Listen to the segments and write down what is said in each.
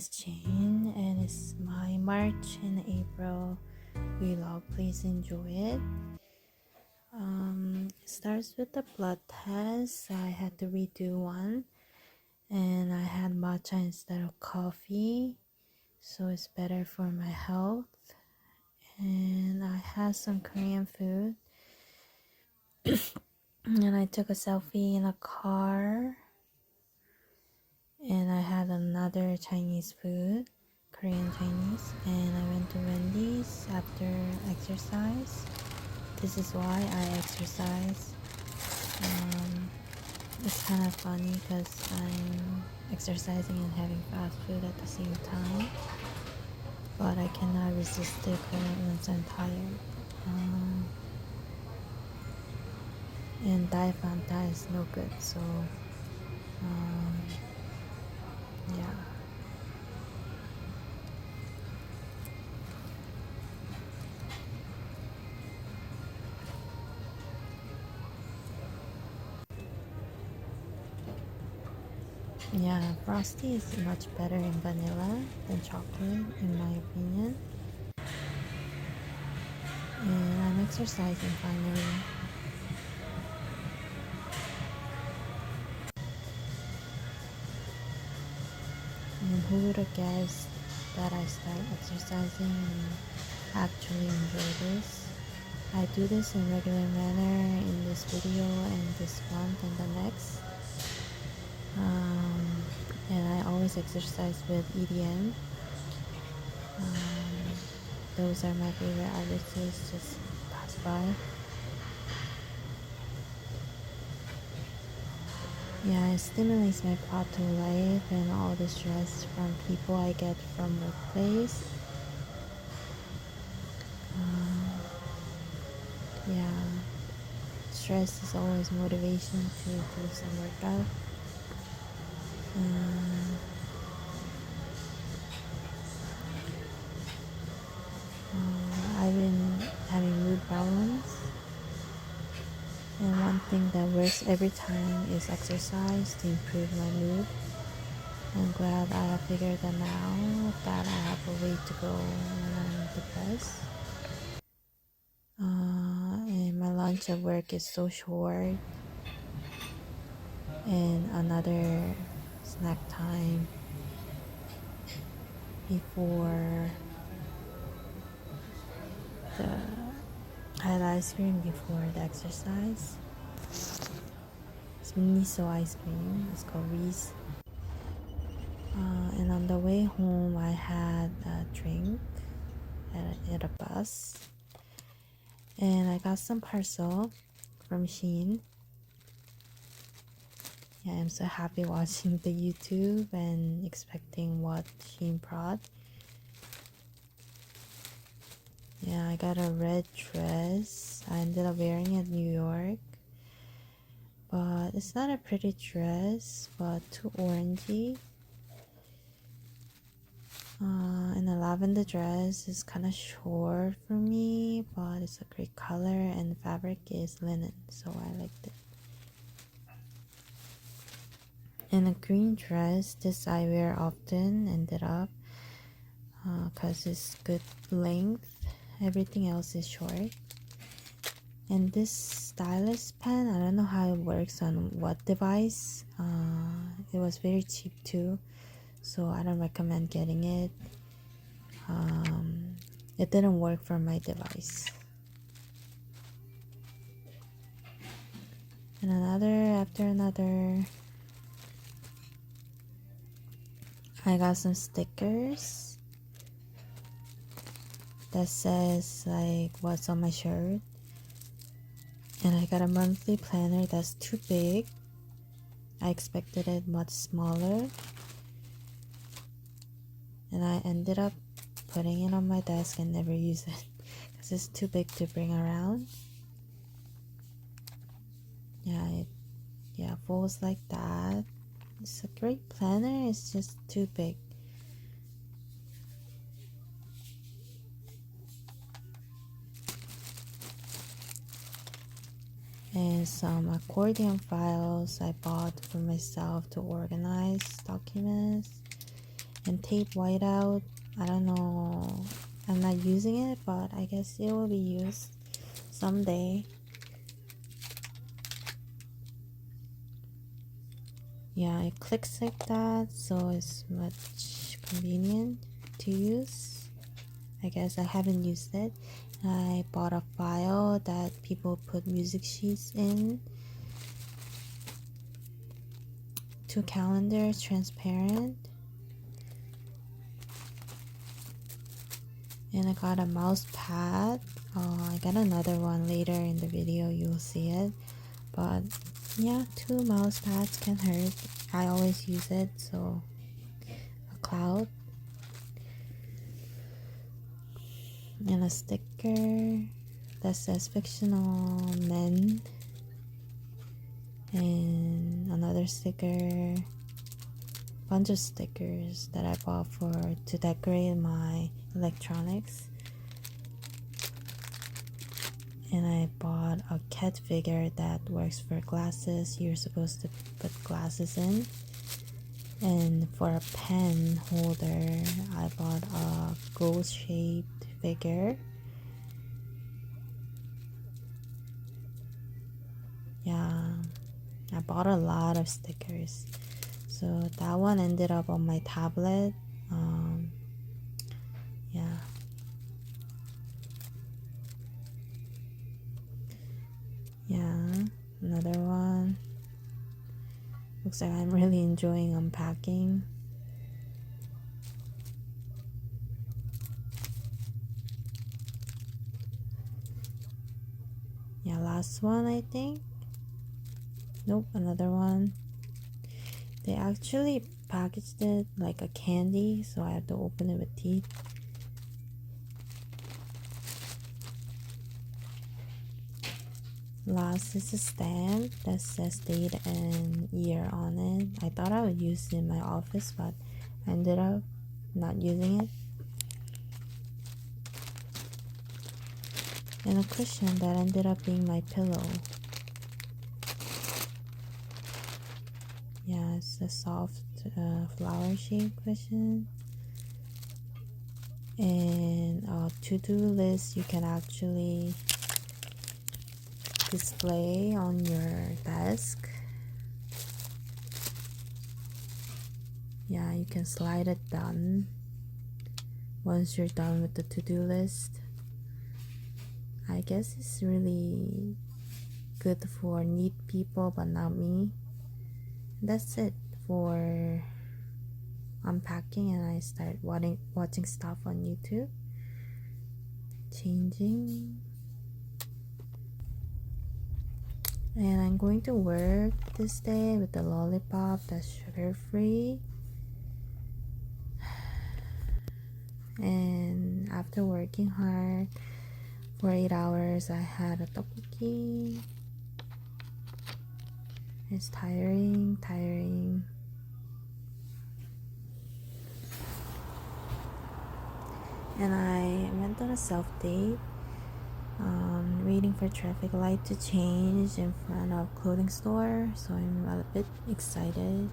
is Jane, and it's my March and April vlog. Please enjoy it. It starts with the blood test. I had to redo one, and I had matcha instead of coffee, so it's better for my health. And I had some Korean food, and I took a selfie in a car. And I had another Chinese food, Korean Chinese, and I went to Wendy's after exercise. This is why I exercise. It's kind of funny because I'm exercising and having fast food at the same time, but I cannot resist it once I'm tired. And Diet Fanta is no good, so yeah. Yeah, Frosty is much better in vanilla than chocolate, in my opinion. And I'm exercising finally. And who would have guessed that I start exercising and actually enjoy this? I do this in regular manner in this video and this month and the next. And I always exercise with EDM. Those are my favorite artists, just pass by. Yeah, it stimulates my Plato life and all the stress from people I get from workplace. Yeah, stress is always motivation to do some workout. I've been having mood problems, and one thing that works every time is exercise to improve my mood. I'm glad I have figured them out, that I have a way to go when I'm depressed. And my lunch at work is so short, and another snack time before the I had ice cream before the exercise. It's miso ice cream. It's called Reese. And on the way home, I had a drink at a bus, and I got some parcel from Shein. Yeah, I'm so happy watching the YouTube and expecting what Shein brought. Yeah, I got a red dress. I ended up wearing it in New York, but it's not a pretty dress, but too orangey. And the lavender dress is kind of short for me, but it's a great color and the fabric is linen, so I liked it. And a green dress, this I wear often, ended up, because it's good length. Everything else is short. And this stylus pen, I don't know how it works on what device. It was very cheap too, so I don't recommend getting it. It didn't work for my device. And another after another. I got some stickers that says like what's on my shirt. And I got a monthly planner that's too big. I expected it much smaller. And I ended up putting it on my desk and never use it because it's too big to bring around. Yeah, it folds like that. It's a great planner, it's just too big. And some accordion files I bought for myself to organize documents. and tape whiteout. I don't know, I'm not using it, but I guess it will be used someday. Yeah, it clicks like that, so it's much convenient to use. I guess I haven't used it. I bought a file that people put music sheets in. 2 calendars, transparent. And I got a mouse pad. I got another one later in the video, you'll see it. But yeah, 2 mouse pads can hurt. I always use it, so a cloud. And a sticker that says fictional men. And another sticker. Bunch of stickers that I bought to decorate my electronics. And I bought a cat figure that works for glasses. You're supposed to put glasses in. And for a pen holder, I bought a ghost shaped figure. Yeah, I bought a lot of stickers. So that one ended up on my tablet. Yeah. Yeah, another one. Looks like I'm really enjoying unpacking. Yeah, last one I think. Nope, another one. They actually packaged it like a candy, so I have to open it with teeth. Last is a stamp that says date and year on it. I thought I would use it in my office, but I ended up not using it. And a cushion that ended up being my pillow. Yeah, it's a soft flower shaped cushion. And a to-do list you can actually display on your desk. Yeah, you can slide it down once you're done with the to-do list. I guess it's really good for neat people, but not me. That's it for unpacking, and I start watching stuff on YouTube. Changing. And I'm going to work this day with the lollipop that's sugar free. And after working hard for 8 hours, I had a tteokbokki. It's tiring. And I went on a self-date, waiting for traffic light to change in front of clothing store. So I'm a bit excited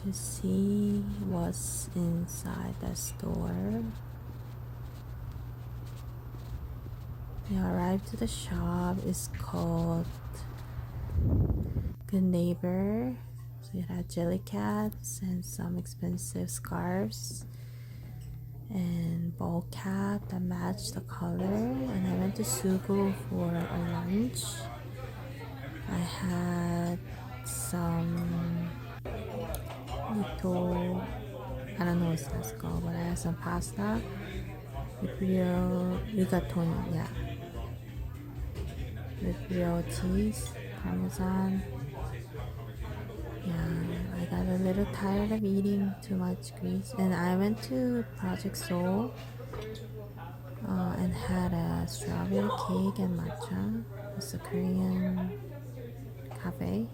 to see what's inside the store. We arrived to the shop. It's called Good Neighbor. So it had jelly cats and some expensive scarves and ball cap that matched the color. And I went to Sugo for a lunch. I had some little, I don't know what that's called, but I had some pasta with real rigatoni, yeah, with real cheese, parmesan. Yeah, I got a little tired of eating too much grease, and I went to Project Soul and had a strawberry cake and matcha. It's a Korean cafe.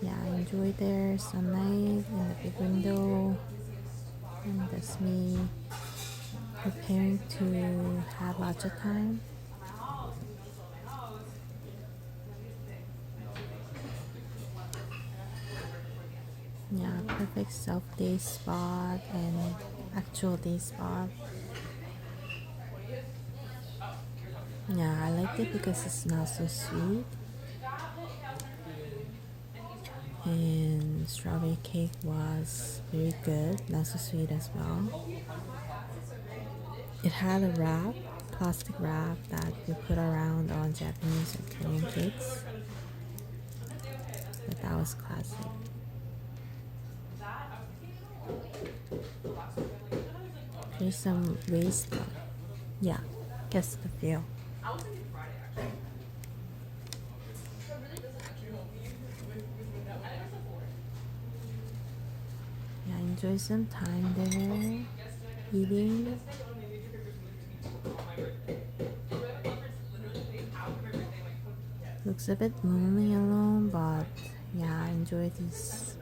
Yeah, I enjoyed their sunlight and the big window, and that's me preparing to have matcha time. Yeah, perfect self-day spot and actual day spot. Yeah, I liked it because it's not so sweet. And strawberry cake was very good, not so sweet as well. It had a wrap, plastic wrap that you put around on Japanese or Korean cakes. But that was classic. There's some waste though. Yeah, gets the feel. Yeah, enjoy some time there, eating. Looks a bit lonely alone, but yeah, I enjoy this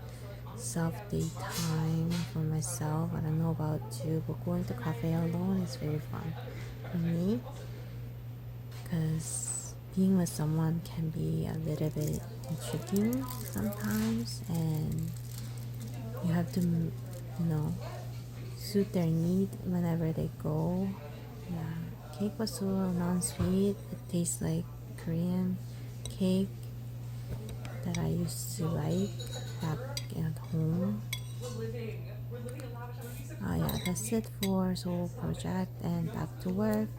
self-day time for myself. I don't know about you, but going to cafe alone is very fun for me because being with someone can be a little bit intriguing sometimes, and you have to, suit their need whenever they go. Yeah, cake was so non-sweet. It tastes like Korean cake that I used to like back at home. Yeah, that's it for Soul Project and back to work.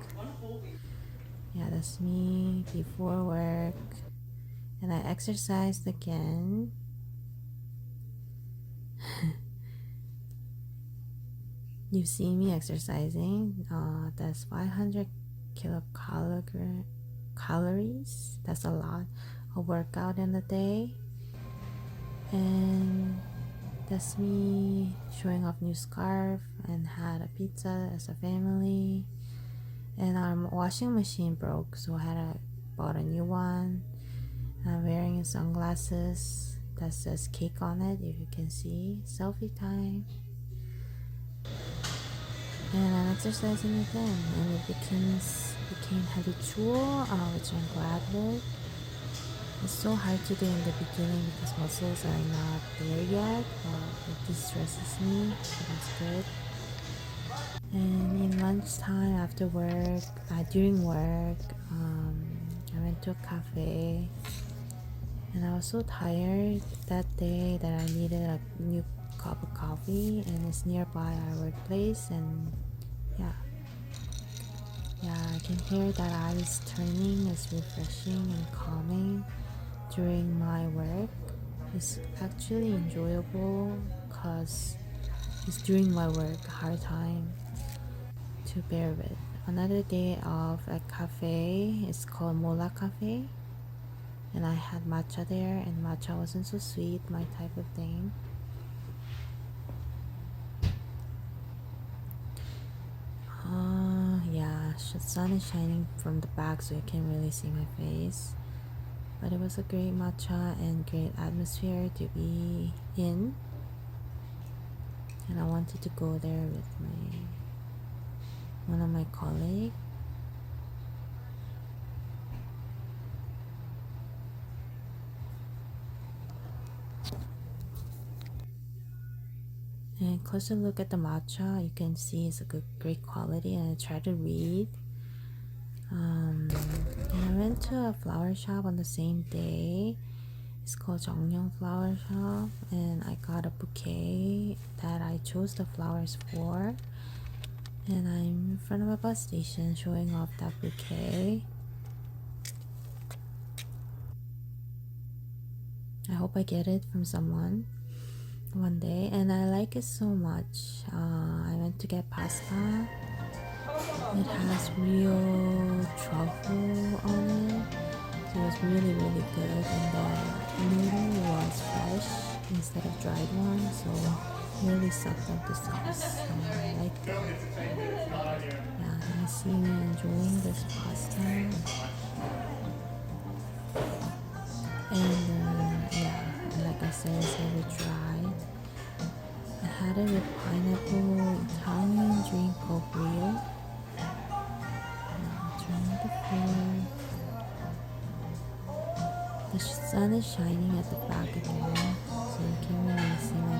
Yeah, that's me before work. And I exercised again. You see me exercising. That's 500 calories. That's a lot. A workout in a day. And that's me showing off new scarf and had a pizza as a family. And our washing machine broke, so I had bought a new one. I'm wearing sunglasses that says cake on it, if you can see. Selfie time. And I'm exercising again, and it became habitual, which I'm glad with. It's so hard to do in the beginning because muscles are not there yet, but it distresses me, so that's good. And in lunchtime, after work, during work, I went to a cafe, and I was so tired that day that I needed a new cup of coffee, and it's nearby our workplace, and yeah, I can hear that eyes turning is refreshing and calming during my work. It's actually enjoyable because it's during my work hard time to bear with. Another day of a cafe is called Mola Cafe, and I had matcha there, and matcha wasn't so sweet, my type of thing. Yeah, the sun is shining from the back, so you can't really see my face. But it was a great matcha and great atmosphere to be in, and I wanted to go there with one of my colleagues. And closer look at the matcha, you can see it's a great quality, and I tried to read. And I went to a flower shop on the same day. It's called Jeongyeong Flower Shop, and I got a bouquet that I chose the flowers for. And I'm in front of a bus station showing off that bouquet. I hope I get it from someone one day, and I like it so much. I went to get pasta. It has real truffle on it, so it was really good, and the noodle was fresh instead of dried one, so it really sucked up the sauce. So I liked it. Yeah, you see me enjoying this pasta, and like I said, it's very dry. I had it with pineapple Italian drink called Brio. Turning the floor. The sun is shining at the back again, so you can't really see my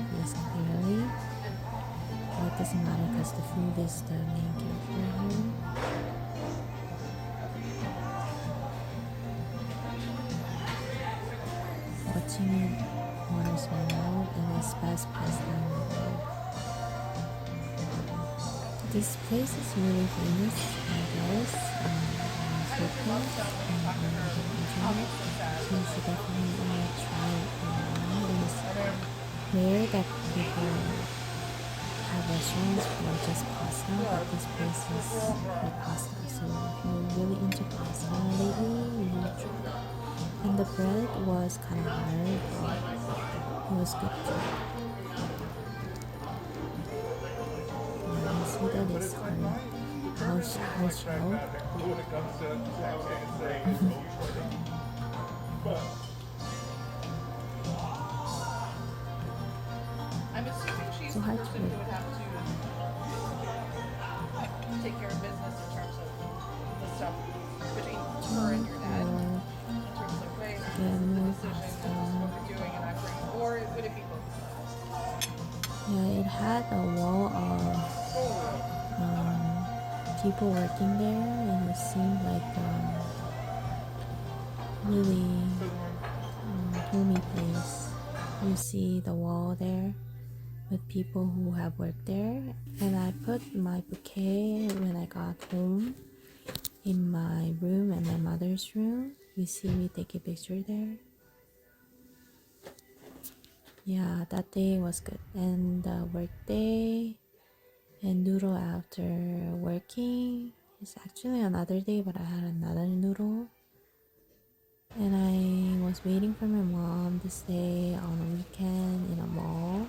doesn't matter because the food is the main character here. Watching it waters me out, and it's best pastime of life. This place is really famous, I guess, on Twitter and on the internet. So you should definitely try it around. And it's rare that people have restaurants for just pasta, but this place is for pasta. So if you're really into pasta lately, you should try it. And the bread was kind of hard, but it was good too. Yeah, I see that it's house show. I'm assuming she's So the hard to person who would have to take care of business in terms of the stuff between her and your dad. In terms of ways, the decisions, and this is what we're doing, and I'm bringing, or would it be both? Yeah, it had a wall of people working there, and it seemed like really homey place. You see the wall there with people who have worked there, and I put my bouquet when I got home in my room and my mother's room. You see me take a picture there. Yeah, that day was good, and the work day and noodle after working is actually another day, but I had another noodle. And I was waiting for my mom to stay on a weekend in a mall.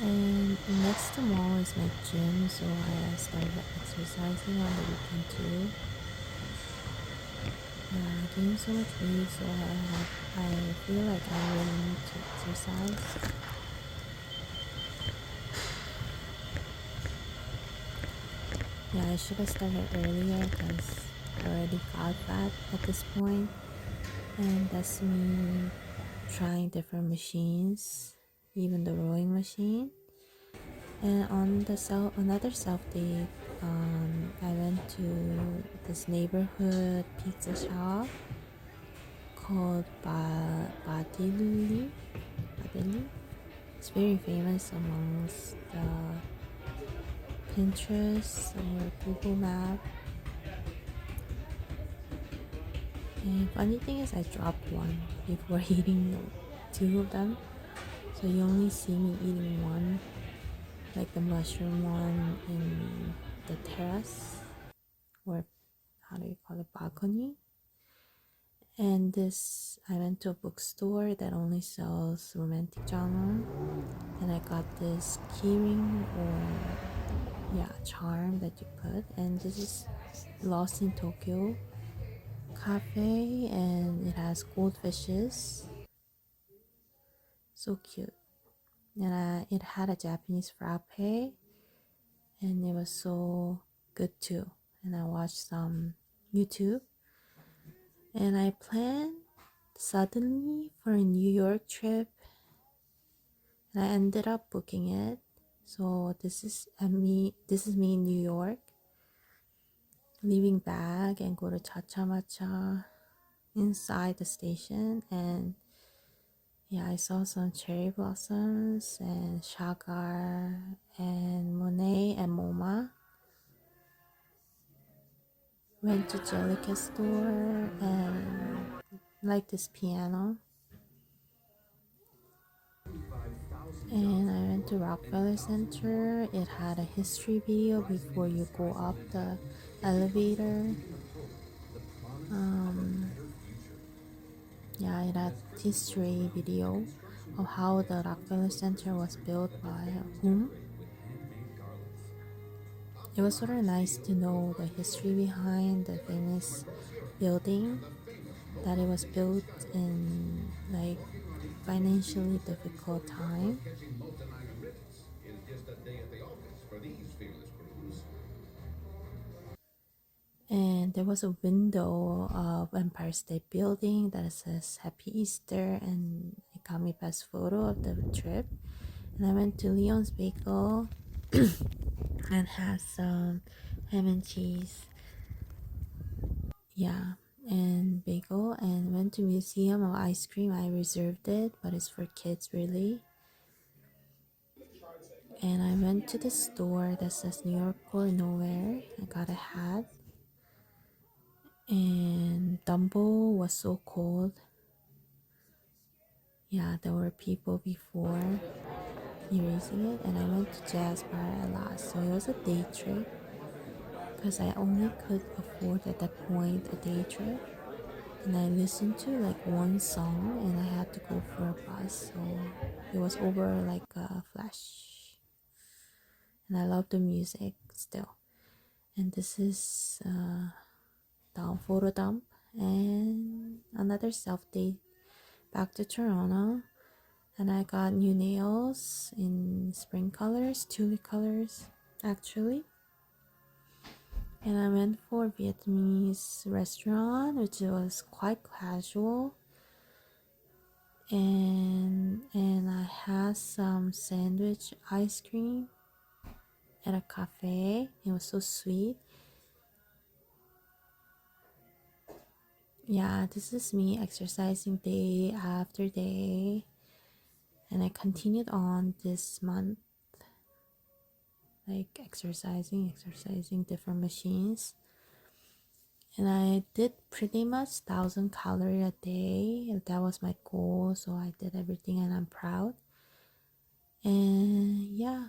And next to mall is my gym, so I started exercising on the weekend too. Yeah, I gained so much weight, so I feel like I really need to exercise. Yeah, I should have started earlier because I already got fat at this point, and that's me trying different machines, even the rowing machine. And on the another self date, I went to this neighborhood pizza shop called Badili. Badili. It's very famous amongst the Pinterest or Google Map. And funny thing is, I dropped one before eating two of them, so you only see me eating one, like the mushroom one in the terrace, or how do you call it, balcony. And this, I went to a bookstore that only sells romantic genre, and I got this keyring or charm that you put, and this is Lost in Tokyo cafe, and it has goldfishes, so cute. And it had a Japanese frappe, and it was so good too. And I watched some YouTube, and I planned suddenly for a New York trip, and I ended up booking it. So this is me in New York, leaving bag and go to Cha Matcha inside the station. And yeah, I saw some cherry blossoms and Shagar and Monet and MoMA. Went to Jellica store and like this piano. And I went to Rockefeller Center. It had a history video before you go up the elevator. Yeah, it had history video of how the Rockefeller Center was built by whom. It was sort of nice to know the history behind the famous building, that it was built in like financially difficult time. And there was a window of Empire State Building that says Happy Easter, and it got me best photo of the trip. And I went to Leon's Bagel and had some ham and cheese. Yeah, and bagel, and went to Museum of Ice Cream. I reserved it, but it's for kids really. And I went to the store that says New York or Nowhere. I got a hat. And Dumbo was so cold. Yeah, there were people before erasing it. And I went to Jazz Bar at last. So it was a day trip because I only could afford at that point a day trip. And I listened to like one song and I had to go for a bus. So it was over like a flash. And I love the music still. And this is the photo dump and another self date back to Toronto. And I got new nails in spring colors, tulip colors actually. And I went for Vietnamese restaurant, which was quite casual. And I had some sandwich ice cream at a cafe. It was so sweet. Yeah, this is me exercising day after day, and I continued on this month, like exercising different machines. And I did pretty much 1,000 calories a day. That was my goal, so I did everything and I'm proud. And yeah,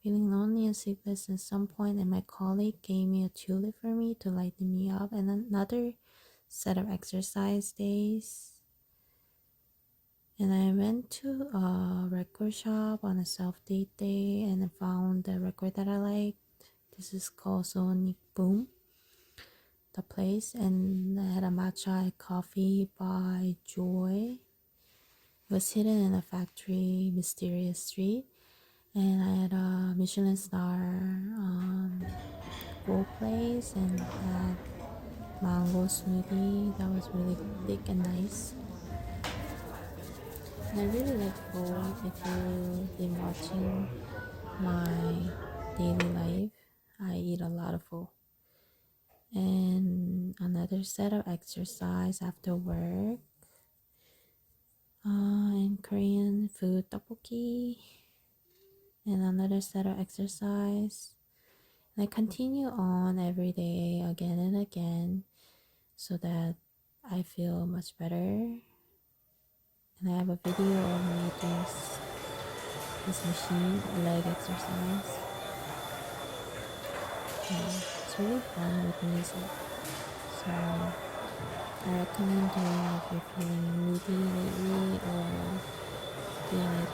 feeling lonely and sleepless at some point, and my colleague gave me a tulip for me to lighten me up, and another set of exercise days. And I went to a record shop on a self-date day and I found the record that I liked. This is called Sonic Boom, the place, and I had a matcha coffee by Joy. It was hidden in a factory mysterious street. And I had a Michelin star bowl place and had mango smoothie that was really thick and nice. And I really like pho. If you've been watching my daily life, I eat a lot of pho. And another set of exercise after work. And Korean food tteokbokki. And another set of exercise. And I continue on every day again and again so that I feel much better. And I have a video of me doing this machine leg exercise. Yeah, it's really fun with music. So I recommend doing it if you're feeling moody lately or feel like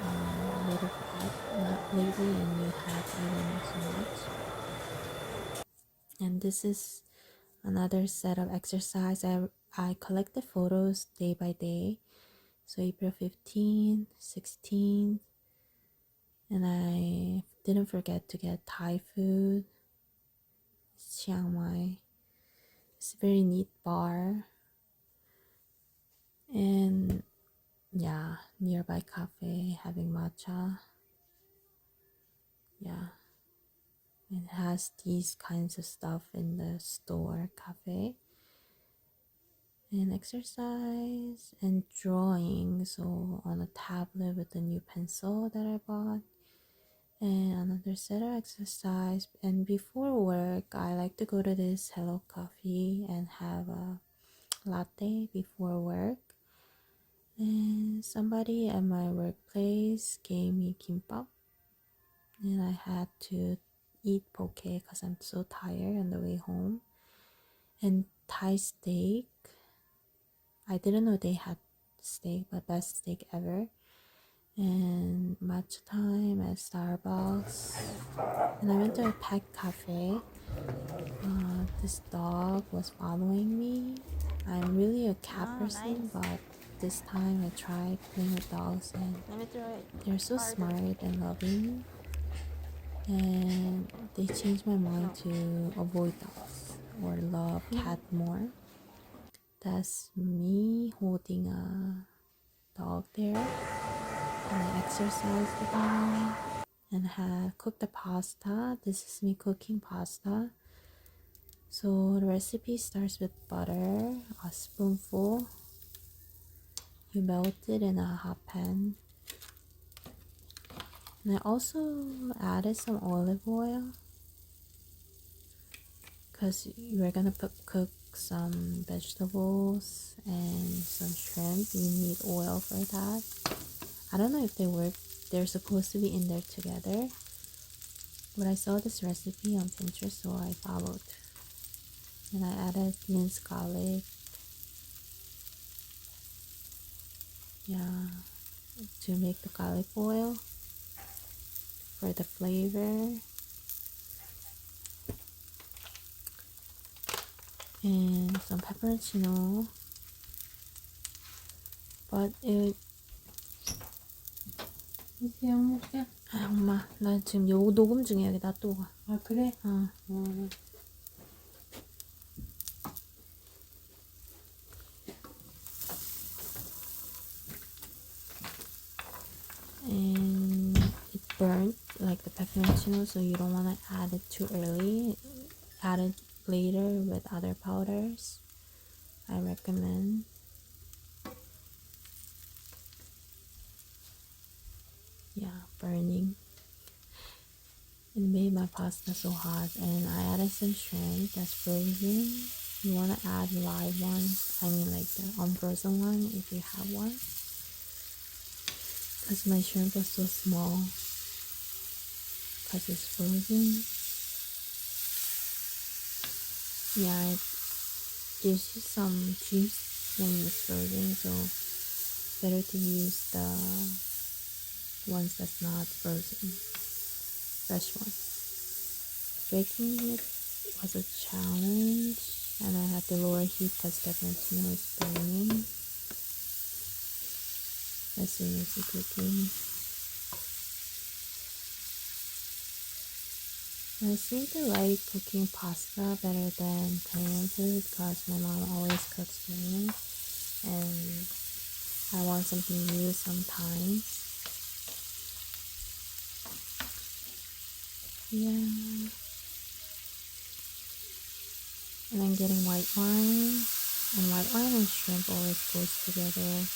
a little fat, not lately, and you have eaten so much. And this is another set of exercise. I collected photos day by day. So April 15th, 16th, and I didn't forget to get Thai food. It's Chiang Mai. It's a very neat bar. And yeah, nearby cafe having matcha. Yeah. It has these kinds of stuff in the store cafe. And exercise and drawing. So on a tablet with the new pencil that I bought. And another set of exercise. And before work, I like to go to this Hello Coffee and have a latte before work. And somebody at my workplace gave me kimbap, and I had to eat poke because I'm so tired on the way home. And Thai steak. I didn't know they had steak, but best steak ever. And matcha time at Starbucks. And I went to a pet cafe. This dog was following me. I'm really a cat person, nice. but this time I tried playing with dogs and Let me throw it. they're so smart and loving. And they changed my mind to avoid dogs or love cat more. That's me holding a dog there. And I exercised again and have cooked the pasta. This is me cooking pasta. So the recipe starts with butter, a spoonful. You melt it in a hot pan. And I also added some olive oil because you're gonna cook some vegetables and some shrimp. You need oil for that. I don't know if they work. They're supposed to be in there together. But I saw this recipe on Pinterest, so I followed. And I added minced garlic. Yeah, to make the garlic oil for the flavor. And some pepperoncino. But it 이제 약 먹자. 아, 엄마, 나 지금 요 녹음 중이야. 여기 놔두고 가. 아 그래? 어. And it burnt like the pepperoncino, so you don't want to add it too early. Add it later with other powders. I recommend. Yeah, burning. It made my pasta so hot, and I added some shrimp that's frozen. You want to add live one, I mean like the unfrozen one if you have one, because my shrimp was so small because it's frozen. Yeah, it gives you some juice when it's frozen, so better to use the ones that's not frozen, fresh ones. Breaking it was a challenge, and I had to lower heat because the pepperoncino is burning as soon as you're cooking. I seem to like cooking pasta better than Korean food because my mom always cooks Korean, and I want something new sometimes. Yeah. And I'm getting white wine, and white wine and shrimp always goes together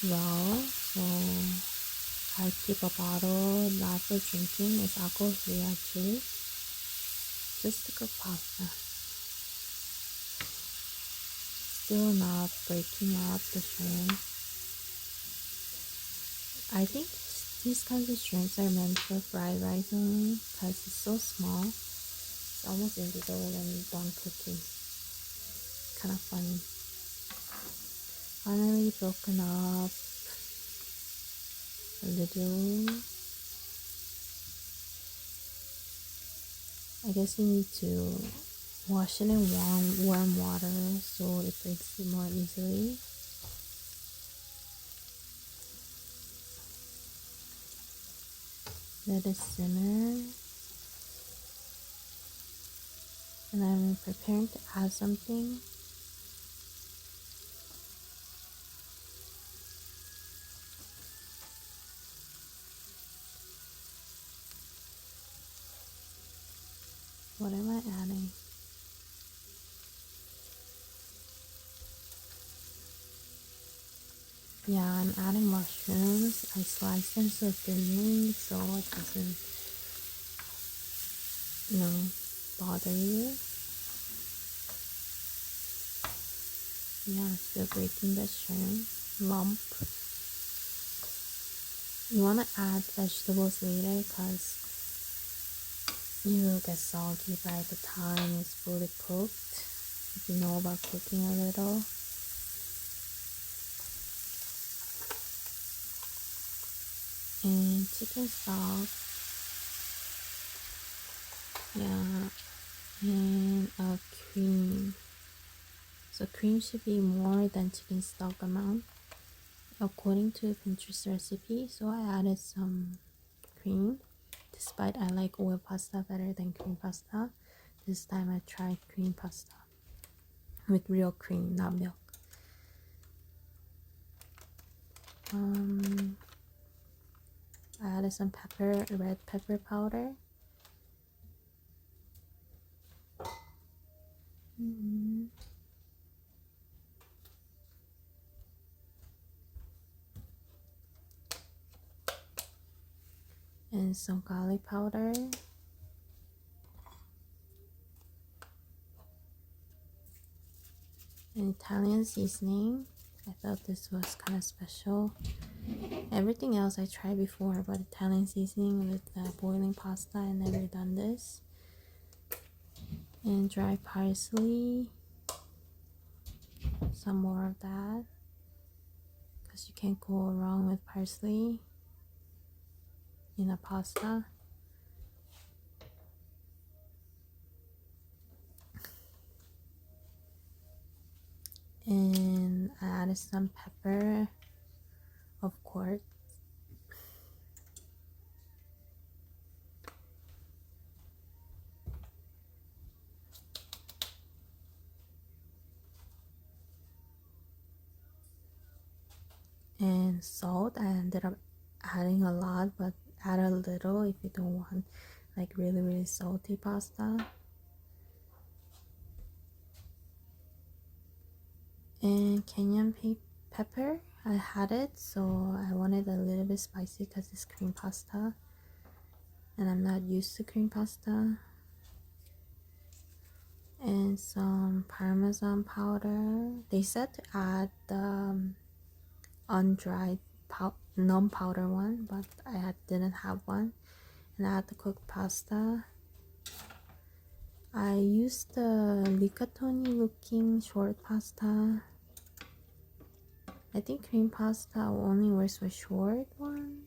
well, so I keep a bottle not for drinking, it's alcohol free actually, just to cook pasta. Still not breaking up the shrimp. I think these kinds of shrimps are meant for fried rice only because it's so small. It's almost invisible when done cooking. Kind of funny. Finally broken up a little. I guess you need to wash it in warm water so it breaks it more easily. Let it simmer. And I'm preparing to add something. What am I adding? Yeah, I'm adding mushrooms. I slice them so thinly so it doesn't, bother you. Yeah, still breaking the shrimp lump. You want to add vegetables later because you will get soggy by the time it's fully cooked. If you know about cooking a little. And chicken stock. Yeah, and a cream. So cream should be more than chicken stock amount according to Pinterest recipe. So I added some cream. Despite I like oil pasta better than cream pasta, this time I tried cream pasta with real cream, not milk. added some red pepper powder. And some garlic powder. And Italian seasoning. I thought this was kind of special. Everything else I tried before, but Italian seasoning with boiling pasta, I never done this. And dry parsley. Some more of that, because you can't go wrong with parsley in a pasta. And I added some pepper, of course. And salt, I ended up adding a lot, but add a little if you don't want like really salty pasta. And cayenne pepper, I had it, so I wanted a little bit spicy because it's cream pasta and I'm not used to cream pasta. And some Parmesan powder. They said to add the undried non-powder one, but I didn't have one. And I had the cooked pasta. I used the rigatoni looking short pasta. I think cream pasta only works for short one,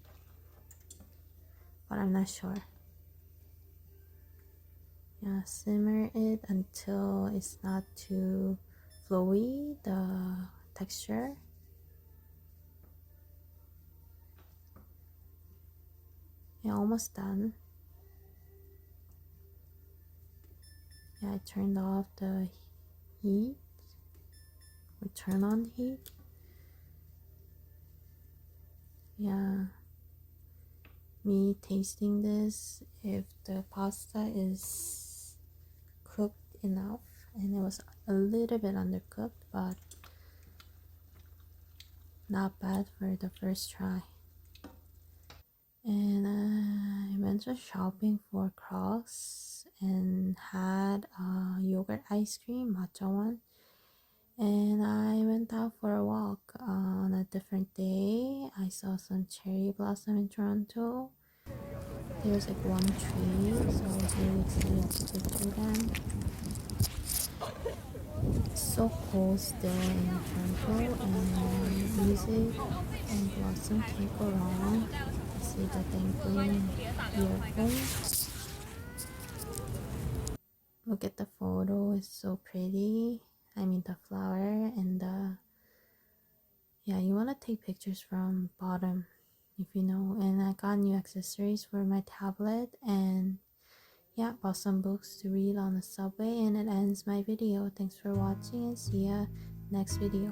but I'm not sure. Yeah, simmer it until it's not too flowy, the texture. Yeah, almost done. Yeah, I turned off the heat, or turn on heat. Yeah, me tasting this, if the pasta is cooked enough, and it was a little bit undercooked, but not bad for the first try. And I went to shopping for Crocs and had yogurt ice cream, matcha one. And I went out for a walk on a different day. I saw some cherry blossom in Toronto. There's like one tree, so I was really excited to go through them. It's so cold still in Toronto, and music and blossom can't go wrong. I see the dangling earphones. Look at the photo, it's so pretty. I mean the flower and the, yeah, you want to take pictures from bottom if you know. And I got new accessories for my tablet, and yeah, bought some books to read on the subway. And it ends my video. Thanks for watching, and see ya next video.